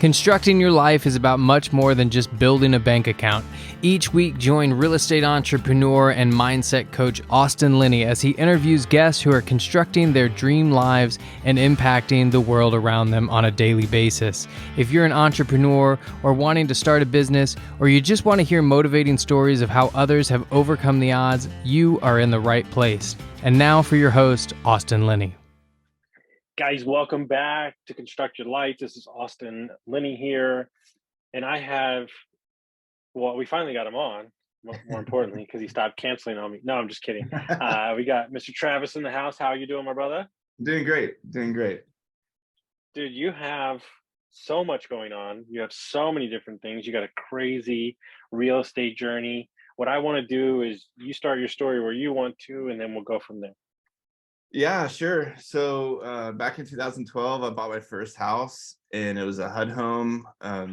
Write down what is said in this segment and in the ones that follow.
Constructing your life is about much more than just building a bank account. Each week, join real estate entrepreneur and mindset coach Austin Linney as he interviews guests who are constructing their dream lives and impacting the world around them on a daily basis. If you're an entrepreneur or wanting to start a business, or you just want to hear motivating stories of how others have overcome the odds, you are in the right place. And now for your host, Austin Linney. Guys, welcome back to Construct Your Life. This is Austin Linney here. And we finally got him on, more importantly, because he stopped canceling on me. No, I'm just kidding. We got Mr. Travis in the house. How are you doing, my brother? Doing great. Dude, you have so much going on. You have so many different things. You got a crazy real estate journey. What I want to do is you start your story where you want to, and then we'll go from there. Yeah, sure. So back in 2012, I bought my first house, and it was a HUD home. I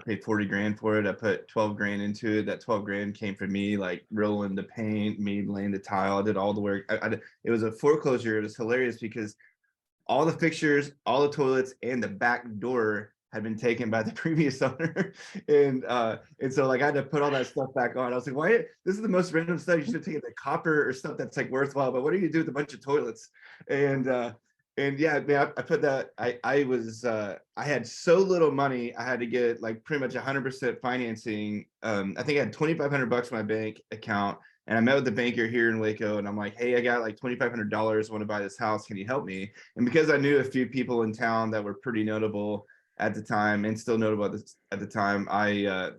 paid 40 grand for it. I put 12 grand into it. That 12 grand came from me, like rolling the paint, me laying the tile. I did all the work. It was a foreclosure. It was hilarious because all the fixtures, all the toilets, and the back door had been taken by the previous owner. And so like I had to put all that stuff back on. I was like, why? This is the most random stuff. You should have taken the copper or stuff that's like worthwhile, but what do you do with a bunch of toilets? And yeah, man, I put that, I had so little money. I had to get like pretty much 100% financing. I think I had $2,500 in my bank account, and I met with the banker here in Waco, and I'm like, hey, I got like $2,500. I want to buy this house. Can you help me? And because I knew a few people in town that were pretty notable at the time and still notable at the time,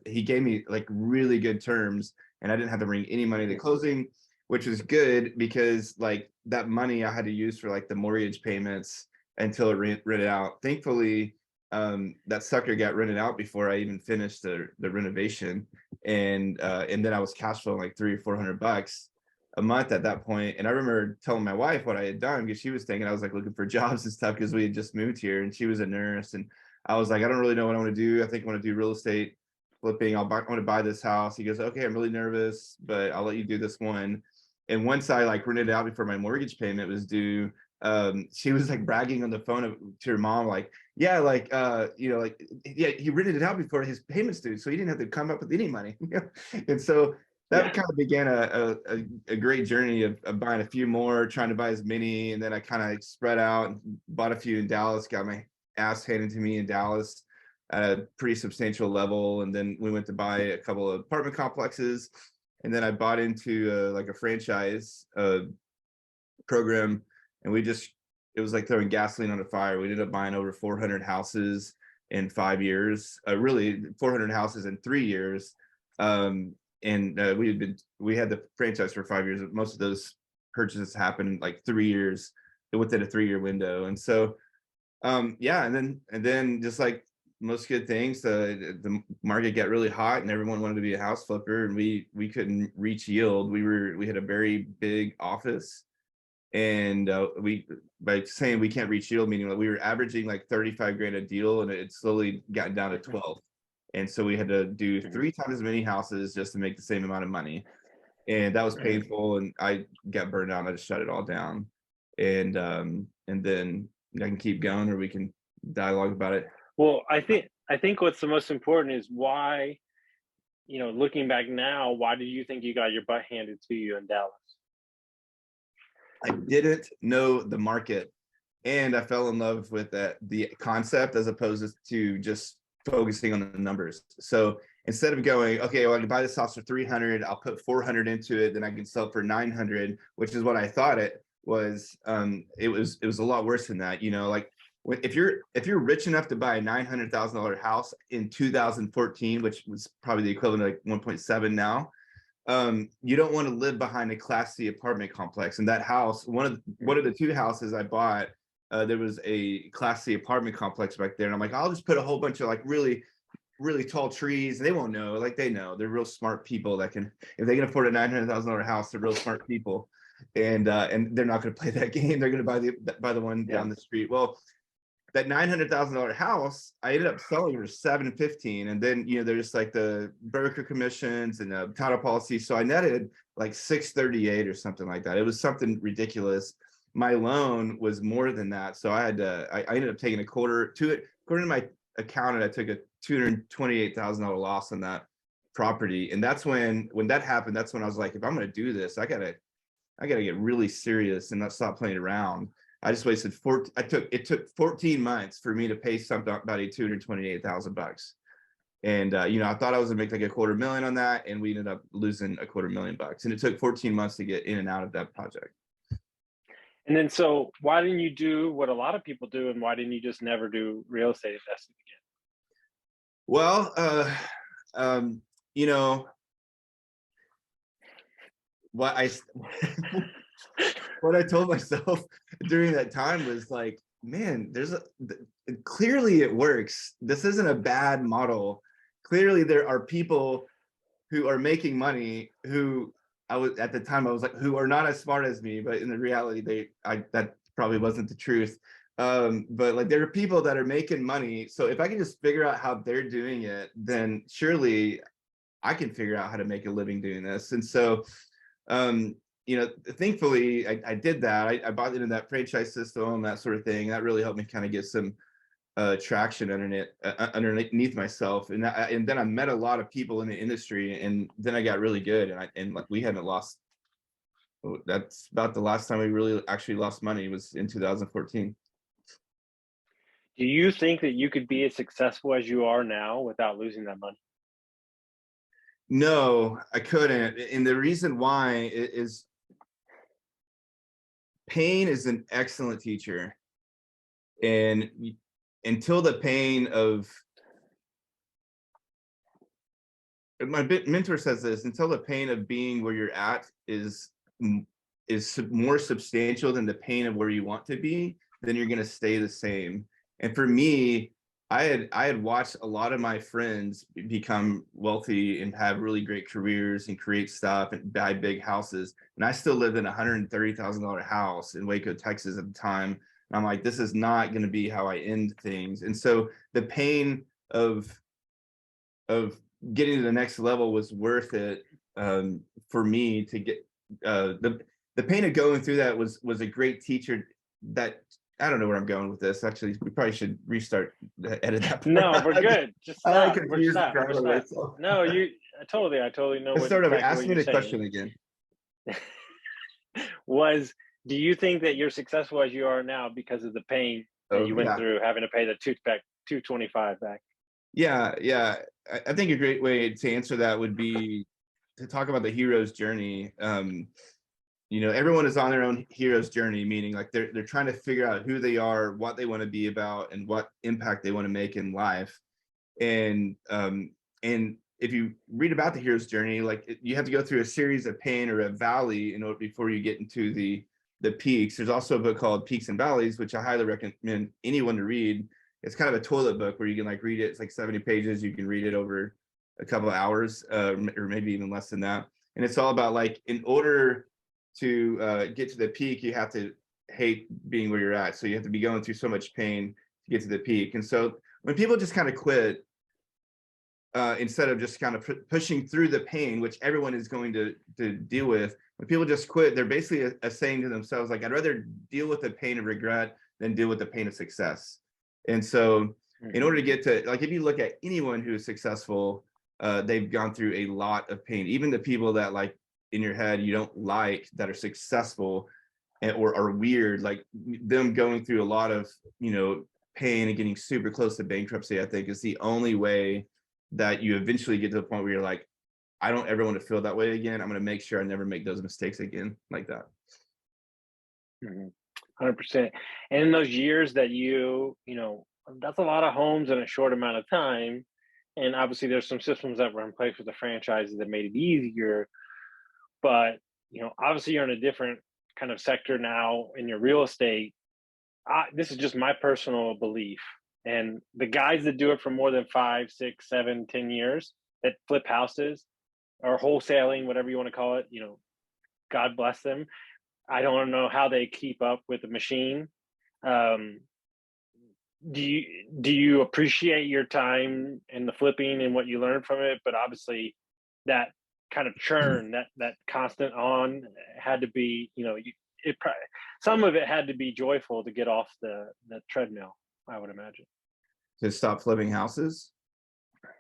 he gave me like really good terms, and I didn't have to bring any money to closing, which was good because like that money I had to use for like the mortgage payments until it rented out. Thankfully, that sucker got rented out before I even finished the renovation, and then I was cash flowing like $300 or $400 a month at that point. And I remember telling my wife what I had done, because she was thinking I was like looking for jobs and stuff because we had just moved here, and she was a nurse, and I was like, I don't really know what I want to do. I think I want to do real estate flipping. I want to buy this house. He goes, okay, I'm really nervous, but I'll let you do this one. And once I like rented it out before my mortgage payment was due, she was like bragging on the phone to her mom, like, yeah, like, yeah, he rented it out before his payments due, so he didn't have to come up with any money. And so that kind of began a great journey of buying a few more, trying to buy as many, and then I kind of spread out and bought a few in Dallas, got my ass handed to me in Dallas at a pretty substantial level, and then we went to buy a couple of apartment complexes, and then I bought into like a franchise program, and it was like throwing gasoline on a fire. We ended up buying over 400 houses in 5 years, really 400 houses in 3 years. And we had the franchise for 5 years. Most of those purchases happened in like 3 years, within a 3-year window. And so yeah, and then just like most good things, the market got really hot and everyone wanted to be a house flipper, and we couldn't reach yield. We had a very big office, and by saying we can't reach yield, meaning like we were averaging like 35 grand a deal, and it slowly got down to 12. And so we had to do 3 times as many houses just to make the same amount of money, and that was painful, and I got burned out. I just shut it all down, and then I can keep going, or we can dialogue about it. Well, I think what's the most important is why, looking back now, why did you think you got your butt handed to you in Dallas? I didn't know the market, and I fell in love with the concept as opposed to just focusing on the numbers. So instead of going, okay, well, I can buy this house for 300, I'll put 400 into it, then I can sell it for 900, which is what I thought it was. It was a lot worse than that. Like if you're rich enough to buy a $900,000 house in 2014, which was probably the equivalent of like 1.7 now, you don't want to live behind a Class C apartment complex. And that house, one of the 2 houses I bought, there was a Class C apartment complex back there, and I'm like, I'll just put a whole bunch of like really, really tall trees. They won't know. Like, they know, they're real smart people that can, if they can afford a $900,000 house, they're real smart people, and they're not going to play that game. They're going to buy the one down the street. Well, that $900,000 house, I ended up selling for $715, and then there's like the broker commissions and the title policy, so I netted like $638 or something like that. It was something ridiculous. My loan was more than that, so I ended up taking a quarter to my accounted, I took a $228,000 loss on that property. And that's when that happened, that's when I was like, if I'm going to do this, I gotta get really serious and not stop playing around. I just wasted it took 14 months for me to pay somebody $228,000. And I thought I was gonna make like $250,000 on that, and we ended up losing $250,000. And it took 14 months to get in and out of that project. And then, so why didn't you do what a lot of people do, and why didn't you just never do real estate investing again? Well, what I what I told myself during that time was like, man, clearly it works. This isn't a bad model. Clearly there are people who are making money who at the time I was like, who are not as smart as me, but in the reality, that probably wasn't the truth. But like, there are people that are making money. So if I can just figure out how they're doing it, then surely I can figure out how to make a living doing this. And so, thankfully I did that. I bought into that franchise system, that sort of thing. That really helped me kind of get some traction underneath myself. And then I met a lot of people in the industry, and then I got really good. And like, we hadn't lost. That's about the last time we really actually lost money, was in 2014. Do you think that you could be as successful as you are now without losing that money? No, I couldn't. And the reason why is pain is an excellent teacher. And until the pain of, my mentor says this, until the pain of being where you're at is more substantial than the pain of where you want to be, then you're going to stay the same. And for me, I had watched a lot of my friends become wealthy and have really great careers and create stuff and buy big houses. And I still lived in a $130,000 house in Waco, Texas at the time. And I'm like, this is not going to be how I end things. And so the pain of getting to the next level was worth it for me to get. The pain of going through that was a great teacher. That, I don't know where I'm going with this. Actually, we probably should restart, edit that part. No, we're good. Just stop. Stop. No, I totally know what exactly ask me the question again. Do you think that you're successful as you are now because of the pain that you went through having to pay the $225 back? Yeah. I think a great way to answer that would be to talk about the hero's journey. Everyone is on their own hero's journey, meaning like they're trying to figure out who they are, what they want to be about, and what impact they want to make in life. And if you read about the hero's journey, like you have to go through a series of pain or a valley before you get into the peaks. There's also a book called Peaks and Valleys, which I highly recommend anyone to read. It's kind of a toilet book where you can like read it. It's like 70 pages. You can read it over a couple of hours, or maybe even less than that. And it's all about like, in order to get to the peak, you have to hate being where you're at. So you have to be going through so much pain to get to the peak. And so when people just kind of quit, instead of just kind of pushing through the pain, which everyone is going to deal with, when people just quit, they're basically saying to themselves, like, I'd rather deal with the pain of regret than deal with the pain of success. And so in order to get to, like, if you look at anyone who is successful, they've gone through a lot of pain. Even the people that, like, in your head you don't like, that are successful or are weird, like them going through a lot of pain and getting super close to bankruptcy, I think is the only way that you eventually get to the point where you're like, I don't ever want to feel that way again. I'm going to make sure I never make those mistakes again like that. 100%. And in those years that that's a lot of homes in a short amount of time. And obviously there's some systems that were in place with the franchises that made it easier. But, obviously you're in a different kind of sector now in your real estate. This is just my personal belief. And the guys that do it for more than 5, 6, 7, 10 years, that flip houses or wholesaling, whatever you want to call it, God bless them. I don't know how they keep up with the machine. Do you appreciate your time in the flipping and what you learned from it? But obviously that kind of churn, that constant on had to be, some of it had to be joyful to get off the treadmill, I would imagine. to stop flipping houses?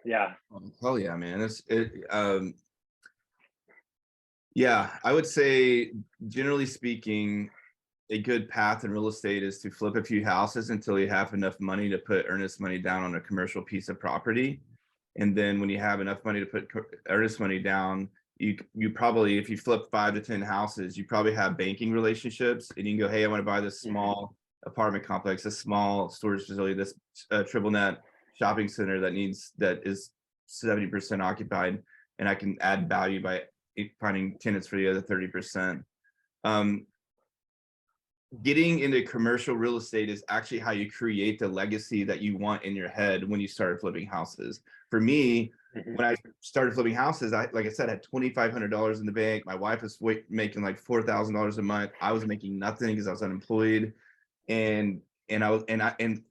Yeah. Oh, hell yeah, man. Yeah, I would say, generally speaking, a good path in real estate is to flip a few houses until you have enough money to put earnest money down on a commercial piece of property. And then when you have enough money to put earnest money down, you probably, if you flip 5 to 10 houses, you probably have banking relationships, and you can go, hey, I want to buy this small apartment complex, this small storage facility, this triple net shopping center that is 70% occupied, and I can add value by finding tenants for the other 30%. Getting into commercial real estate is actually how you create the legacy that you want in your head when you started flipping houses. For me, when I started flipping houses, like I said, I had $2,500 in the bank. My wife was making like $4,000 a month. I was making nothing because I was unemployed, and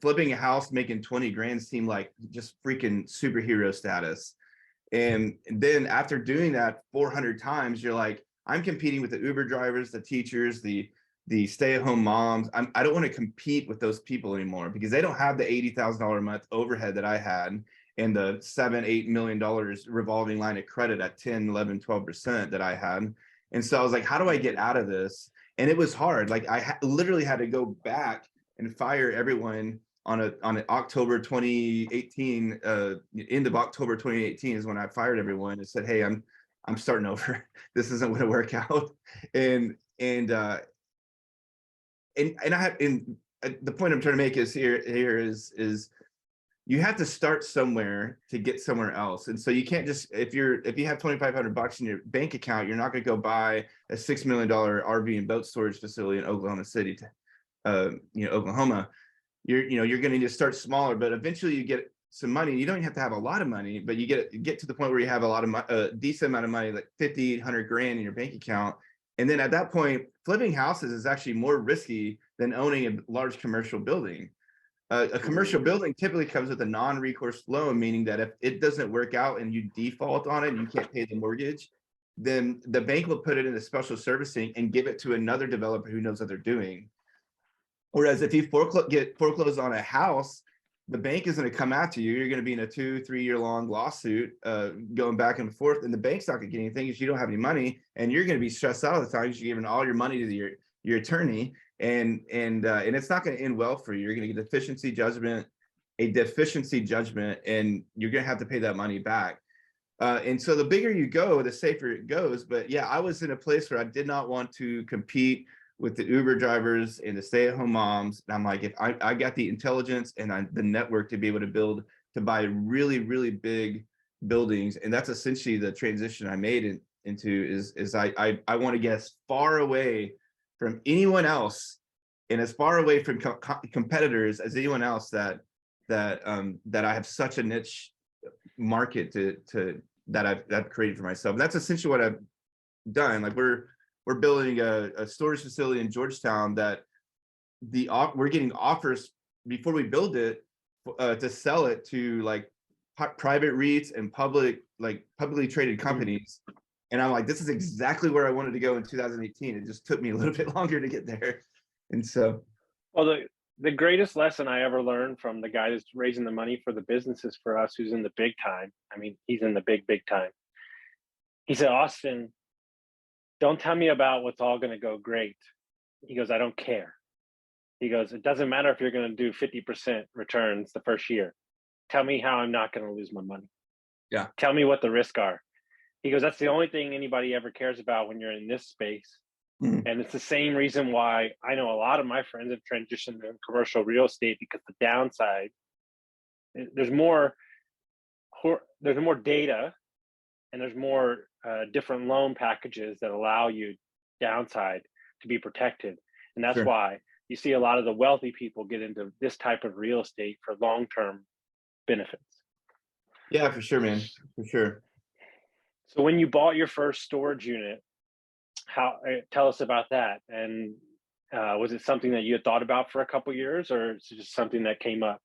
flipping a house making 20 grand seemed like just freaking superhero status. And then after doing that 400 times, you're like, I'm competing with the Uber drivers, the teachers, the stay-at-home moms. I don't want to compete with those people anymore, because they don't have the $80,000 a month overhead that I had, and the $7-8 million revolving line of credit at 10, 11, 12% that I had. And so I was like, how do I get out of this? And it was hard. Like I literally had to go back and fire everyone on October 2018, end of October 2018 is when I fired everyone and said, hey, I'm starting over. This isn't going to work out. And I have, the point I'm trying to make is is you have to start somewhere to get somewhere else. And so you can't just, if you have $2,500 in your bank account, you're not going to go buy a $6 million RV and boat storage facility in Oklahoma City, Oklahoma. You're going to need to start smaller, but eventually you get some money. You don't have to have a lot of money, but you get to the point where you have a decent amount of money, like 50, 100 grand in your bank account. And then at that point, flipping houses is actually more risky than owning a large commercial building. A commercial building typically comes with a non-recourse loan, meaning that if it doesn't work out and you default on it and you can't pay the mortgage, then the bank will put it into special servicing and give it to another developer who knows what they're doing. Whereas if you get foreclosed on a house, the bank is going to come after you. You're going to be in a 2-3 year long lawsuit, going back and forth, and the bank's not going to get anything because you don't have any money, and you're going to be stressed out all the time because you're giving all your money to your attorney, and it's not going to end well for you. You're going to get a deficiency judgment, and you're going to have to pay that money back. And so the bigger you go, the safer it goes. But yeah, I was in a place where I did not want to compete with the Uber drivers and the stay-at-home moms. And I'm like, if I got the intelligence and the network to be able to buy really, really big buildings. And that's essentially the transition I made into is I want to get as far away from anyone else and as far away from competitors as anyone else that I have such a niche market that I've created for myself. And that's essentially what I've done. Like we're building a storage facility in Georgetown that we're getting offers before we build it to sell it to like private REITs and publicly traded companies. And I'm like, this is exactly where I wanted to go in 2018. It just took me a little bit longer to get there. And so, well, the greatest lesson I ever learned from the guy that's raising the money for the businesses for us, who's in the big time. I mean, he's in the big time. He said, Austin, don't tell me about what's all going to go great. He goes, I don't care. He goes, it doesn't matter if you're going to do 50% returns the first year. Tell me how I'm not going to lose my money. Yeah. Tell me what the risks are. He goes, that's the only thing anybody ever cares about when you're in this space. And it's the same reason why I know a lot of my friends have transitioned to commercial real estate, because the downside, there's more data, and there's more different loan packages that allow you downside to be protected. And that's why you see a lot of the wealthy people get into this type of real estate for long-term benefits. Yeah, for sure, man. For sure. So when you bought your first storage unit, tell us about that. And was it something that you had thought about for a couple of years, or is it just something that came up?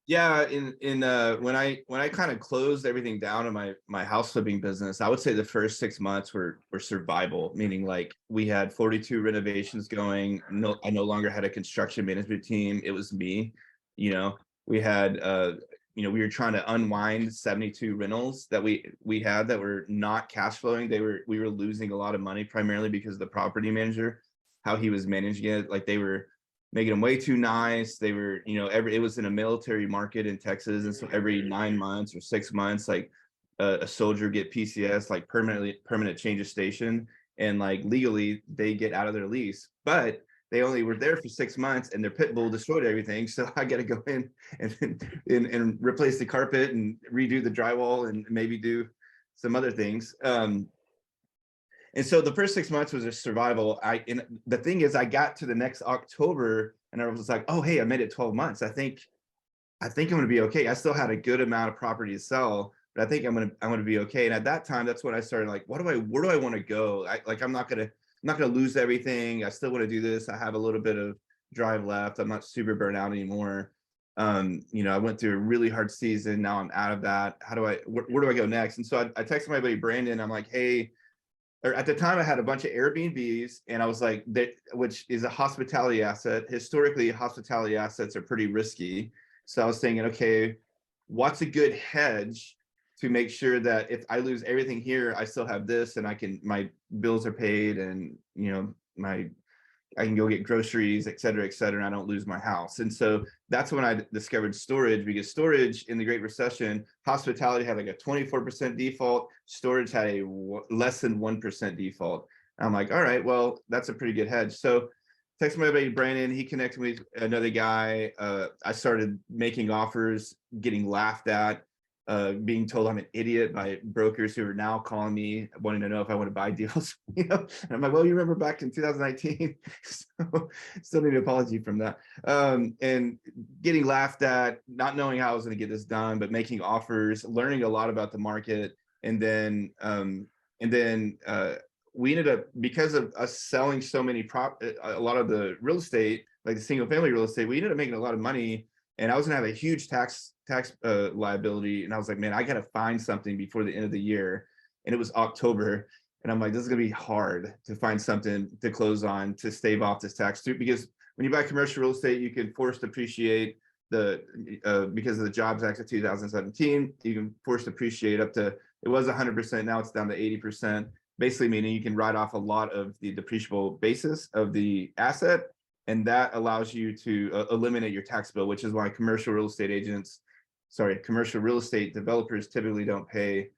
Yeah, when I kind of closed everything down in my house flipping business, I would say the first 6 months were survival, meaning like we had 42 renovations going. I no longer had a construction management team. It was me, We had, we were trying to unwind 72 rentals that we had that were not cash flowing. We were losing a lot of money, primarily because of the property manager, how he was managing it. Like, they were making them way too nice. They were, it was in a military market in Texas, and so every 9 months or 6 months, like a soldier get PCS, like permanent change of station, and like legally they get out of their lease, but they only were there for 6 months, and their pit bull destroyed everything. So I got to go in and replace the carpet and redo the drywall and maybe do some other things. And so the first 6 months was a survival. And the thing is, I got to the next October and I was like, oh, hey, I made it 12 months. I think I'm going to be okay. I still had a good amount of property to sell, but I think I'm going to be okay. And at that time, that's when I started like, where do I want to go? I'm not going to lose everything. I still want to do this. I have a little bit of drive left. I'm not super burnt out anymore. I went through a really hard season. Now I'm out of that. Where do I go next? And so I texted my buddy Brandon. I'm like, hey, or at the time I had a bunch of Airbnbs, and I was like, which is a hospitality asset. Historically, hospitality assets are pretty risky. So I was thinking, okay, what's a good hedge to make sure that if I lose everything here, I still have this, and my bills are paid, and I can go get groceries, et cetera, and I don't lose my house. And so that's when I discovered storage, because storage in the Great Recession, hospitality had like a 24% default, storage had a less than 1% default. And I'm like, all right, well, that's a pretty good hedge. So text my buddy Brandon, he connected me with another guy. I started making offers, getting laughed at, being told I'm an idiot by brokers who are now calling me wanting to know if I want to buy deals. And I'm like, well, you remember back in 2019. So still need an apology from that. And getting laughed at, not knowing how I was going to get this done, but making offers, learning a lot about the market. And then we ended up, because of us selling so many a lot of the real estate, like the single family real estate, we ended up making a lot of money. And I was gonna have a huge tax liability, and I was like, man, I gotta find something before the end of the year. And it was October, and I'm like, this is gonna be hard to find something to close on to stave off this tax too, because when you buy commercial real estate, you can force depreciate because of the Jobs Act of 2017. You can force depreciate up to, it was 100%, now it's down to 80%, basically meaning you can write off a lot of the depreciable basis of the asset. And that allows you to eliminate your tax bill, which is why commercial real estate developers typically don't pay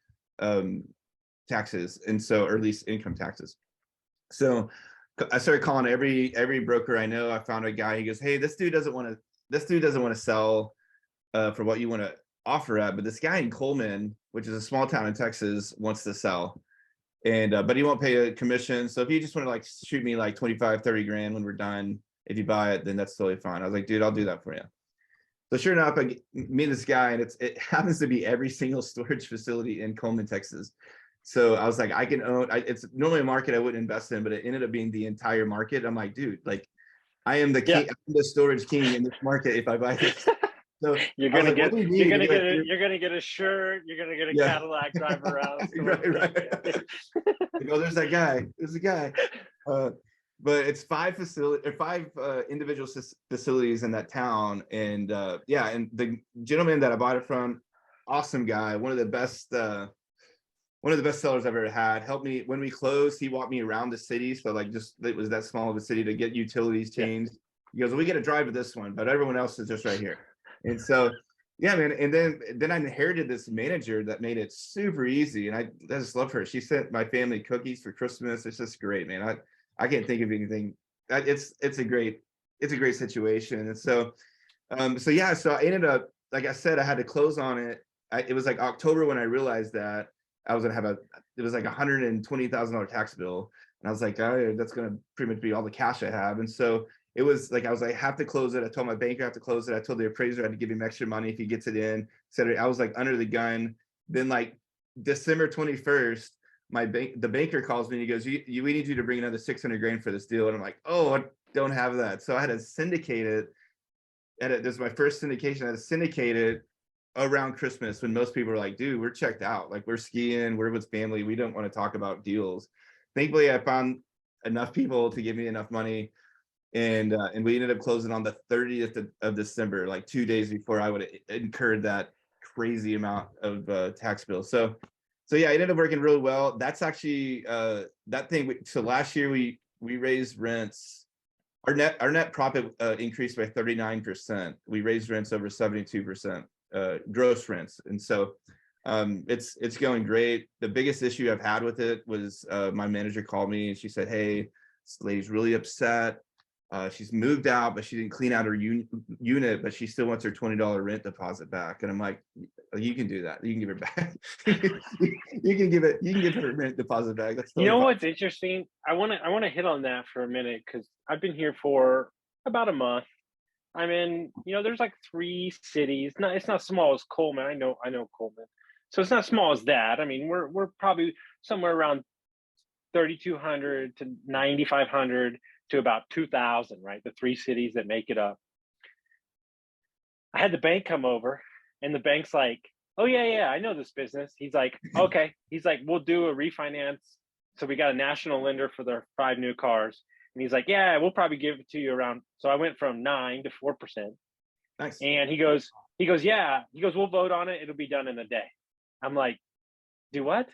taxes, and so, or at least income taxes. So I started calling every broker I know. I found a guy. He goes, hey, this dude doesn't want to sell for what you want to offer at, but this guy in Coleman, which is a small town in Texas, wants to sell. And but he won't pay a commission. So if you just want to like shoot me like 25, 30 grand when we're done, if you buy it, then that's totally fine. I was like, dude, I'll do that for you. So sure enough, I meet this guy, and it happens to be every single storage facility in Coleman, Texas. So I was like, I can own, it's normally a market I wouldn't invest in, but it ended up being the entire market. I'm like, dude, like I am the king, I'm the storage king in this market if I buy this. So you're gonna get a shirt, you're gonna get a Cadillac, drive around. Right. There's that guy. There's a guy. But it's five individual facilities in that town, and and the gentleman that I bought it from, awesome guy, one of the best sellers I've ever had. Helped me when we closed. He walked me around the city, so like just it was that small of a city to get utilities changed. He goes, well, we got to drive to this one, but everyone else is just right here. And so, yeah, man. And then I inherited this manager that made it super easy, and I just love her. She sent my family cookies for Christmas. It's just great, man. I can't think of anything. It's a great situation. And so, so I ended up, like I said, I had to close on it. It was like October when I realized that I was gonna have it was like $120,000 tax bill, and I was like, oh, that's gonna pretty much be all the cash I have. And so it was like, I have to close it. I told my banker I have to close it. I told the appraiser I had to give him extra money if he gets it in. So I was like under the gun. Then like December 21st, the banker calls me and he goes, we need you to bring another 600 grand for this deal. And I'm like, oh, I don't have that. So I had to syndicate it. This is my first syndication. I had to syndicate it around Christmas when most people are like, dude, we're checked out. Like we're skiing, we're with family. We don't want to talk about deals. Thankfully, I found enough people to give me enough money and we ended up closing on the 30th of December, like 2 days before I would have incurred that crazy amount of tax bill. So yeah, it ended up working really well. That's actually that thing. So last year we raised rents. Our net profit increased by 39%. We raised rents over 72%, gross rents, and so it's going great. The biggest issue I've had with it was my manager called me and she said, "Hey, this lady's really upset. She's moved out, but she didn't clean out her unit, but she still wants her $20 rent deposit back." And I'm like, "You can do that. You can give it back. You can give it. You can give her rent deposit back. That's You totally know fine." what's interesting? I want to hit on that for a minute because I've been here for about a month. I'm in, there's like 3 cities. It's not small as Coleman. I know Coleman, so it's not small as that. I mean, we're probably somewhere around 3,200 to 9,500 to about 2,000, right? The 3 cities that make it up. I had the bank come over, and the bank's like, "Oh yeah, I know this business." He's like, "Okay." He's like, "We'll do a refinance." So we got a national lender for their 5 new cars, and he's like, "Yeah, we'll probably give it to you around." So I went from 9 to 4%. Nice. And he goes, "Yeah." He goes, "We'll vote on it. It'll be done in a day." I'm like, "Do what?"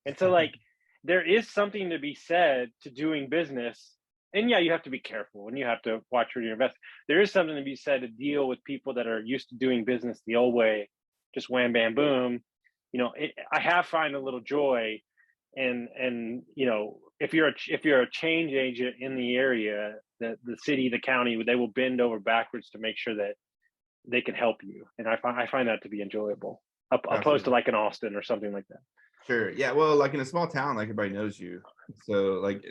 And so like, there is something to be said to doing business. And yeah, you have to be careful and you have to watch where you invest. There is something to be said to deal with people that are used to doing business the old way, just wham, bam, boom. I have found a little joy, and if you're a change agent in the area, the city, the county, they will bend over backwards to make sure that they can help you, and I find that to be enjoyable, opposed to like an Austin or something like that. Sure. Yeah. Well, like in a small town, like everybody knows you. So like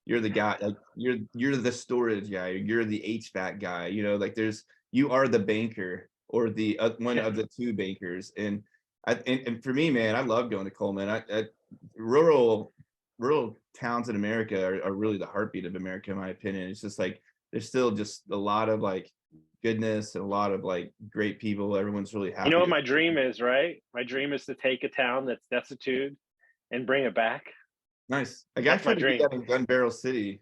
you're the guy, like you're the storage guy, you're the HVAC guy, like you are the banker or the one of the 2 bankers. And and for me, man, I love going to Coleman. Rural towns in America are really the heartbeat of America, in my opinion. It's just like there's still just a lot of like goodness and a lot of like great people. Everyone's really happy. You know what my dream is, right? My dream is to take a town that's destitute and bring it back. Nice. Like I tried to do that in Gun Barrel City.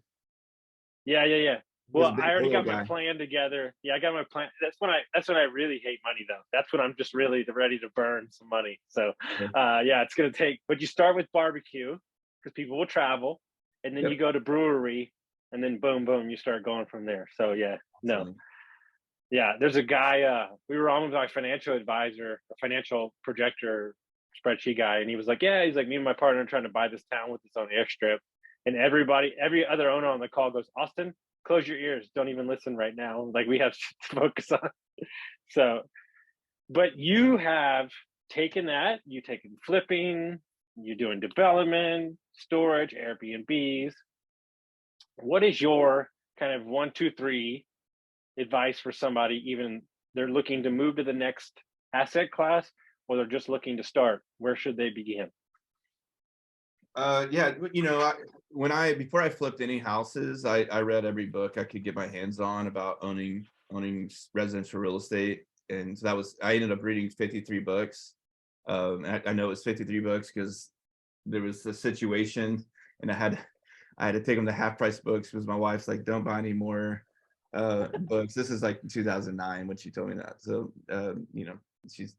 Yeah. Well, I already got guy. my plan together. Yeah, I got my plan. That's when I really hate money, though. That's when I'm just really ready to burn some money. So, yeah, it's gonna take. But you start with barbecue because people will travel, and then you go to brewery, and then boom, you start going from there. So yeah, no. Yeah, there's a guy, we were on with my financial advisor, a financial projector spreadsheet guy, and he was like, "Yeah," he's like, "Me and my partner are trying to buy this town with its own airstrip." And every other owner on the call goes, "Austin, close your ears. Don't even listen right now. Like, we have shit to focus on." So, but you have taken that, you've taken flipping, you're doing development, storage, Airbnbs. What is your kind of 1, 2, 3 advice for somebody, even they're looking to move to the next asset class, or they're just looking to start? Where should they begin? Yeah, before I flipped any houses, I read every book I could get my hands on about owning residential real estate, and so I ended up reading 53 books. I know it was 53 books because there was a situation, and I had to take them to Half Price Books because my wife's like, "Don't buy any more books." This is like 2009 when she told me that. So she's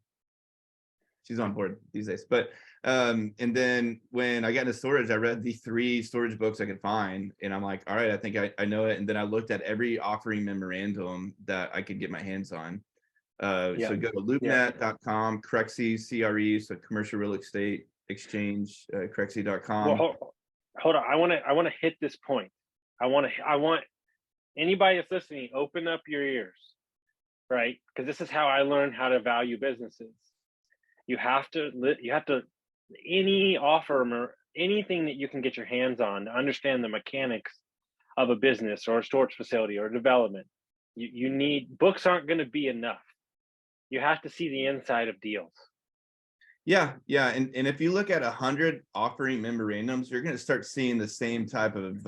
on board these days. But and then when I got into storage, I read the 3 storage books I could find, and I'm like, all right, I think I know it. And then I looked at every offering memorandum that I could get my hands on. So go to loopnet.com, Crexy, CRE, so Commercial Real Estate Exchange, Crexy.com. Well, hold on. I want to hit this point. I want anybody that's listening, open up your ears, right? Because this is how I learned how to value businesses. You have to any offer or anything that you can get your hands on to understand the mechanics of a business or a storage facility or development. You need, books aren't going to be enough. You have to see the inside of deals. Yeah. And if you look at 100 offering memorandums, you're going to start seeing the same type of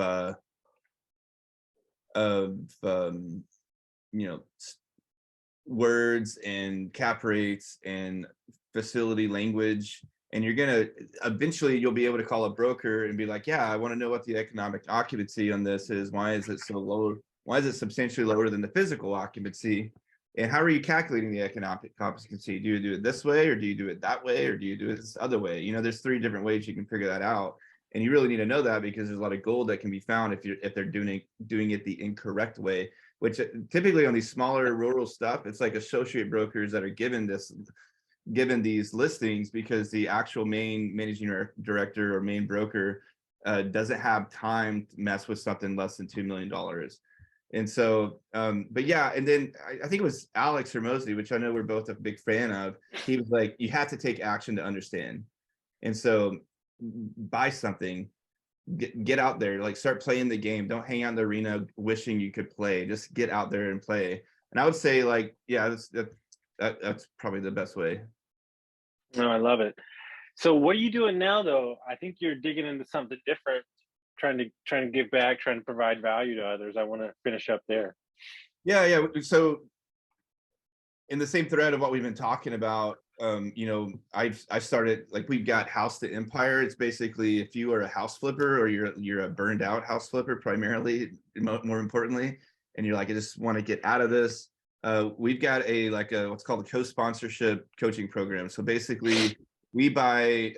words and cap rates and facility language, and you'll be able to call a broker and be like, "Yeah, I want to know what the economic occupancy on this is. Why is it so low Why is it substantially lower than the physical occupancy? And how are you calculating the economic occupancy? Do you do it this way, or do you do it that way, or do you do it this other way? There's 3 different ways you can figure that out. And you really need to know that, because there's a lot of gold that can be found if they're doing it the incorrect way, which typically on these smaller rural stuff, it's like associate brokers that are given these listings, because the actual main managing director or main broker doesn't have time to mess with something less than $2 million. And so, but yeah, and then I think it was Alex or Mosley, which I know we're both a big fan of. He was like, you have to take action to understand. And so buy something, get out there, like start playing the game. Don't hang out in the arena wishing you could play. Just get out there and play. And I would say, like, yeah, that's probably the best way. No, I love it. So what are you doing now, though? I think you're digging into something different, trying to give back, trying to provide value to others. I want to finish up there. Yeah. So in the same thread of what we've been talking about, I started, like, we've got House to Empire. It's basically, if you are a house flipper, or you're a burned out house flipper, primarily, more importantly, and you're like, I just want to get out of this. We've got what's called a co-sponsorship coaching program. So basically, we buy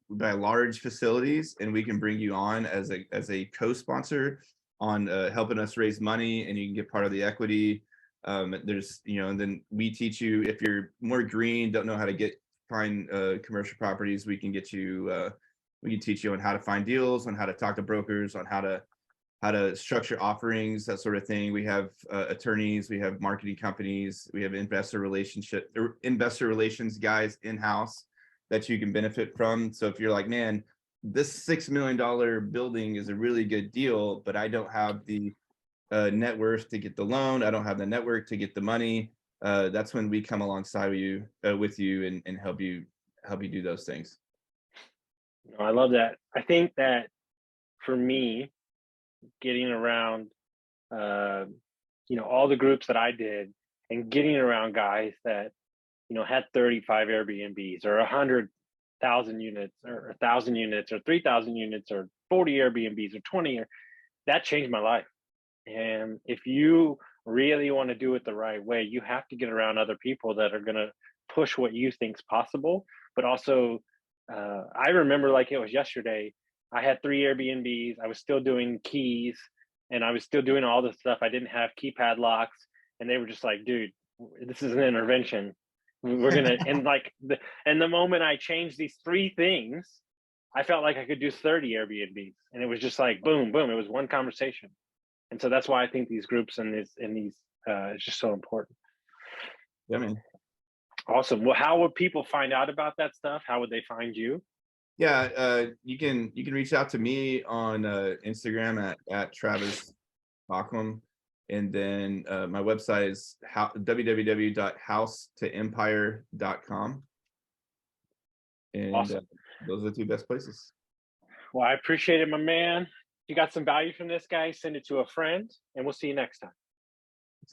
large facilities, and we can bring you on as a co-sponsor on helping us raise money, and you can get part of the equity. There's, and then we teach you, if you're more green, don't know how to find commercial properties, we can teach you on how to find deals, on how to talk to brokers, on how to structure offerings, that sort of thing. We have attorneys, we have marketing companies, we have investor relations guys in-house that you can benefit from. So if you're like, man, this $6 million building is a really good deal, but I don't have the net worth to get the loan, I don't have the network to get the money, that's when we come alongside with you and help you do those things. I love that. I think that for me, getting around all the groups that I did, and getting around guys that had 35 Airbnbs, or 100,000 units, or 1,000 units, or 3,000 units, or 40 Airbnbs, or 20, that changed my life. And if you really want to do it the right way, you have to get around other people that are going to push what you think is possible. But also, I remember like it was yesterday, I had 3 Airbnbs, I was still doing keys, and I was still doing all this stuff. I didn't have keypad locks, and they were just like, dude, this is an intervention. We're going to, and the moment I changed these 3 things, I felt like I could do 30 Airbnbs. And it was just like, boom, boom. It was one conversation. And so that's why I think these groups and these is just so important. Yeah, man. Awesome. Well, how would people find out about that stuff? How would they find you? Yeah, you can reach out to me on Instagram at Travis Baucom, and then my website is www.housetoempire.com, and Awesome. Those are the 2 best places. Well, I appreciate it, my man. If you got some value from this, guy, send it to a friend, and we'll see you next time.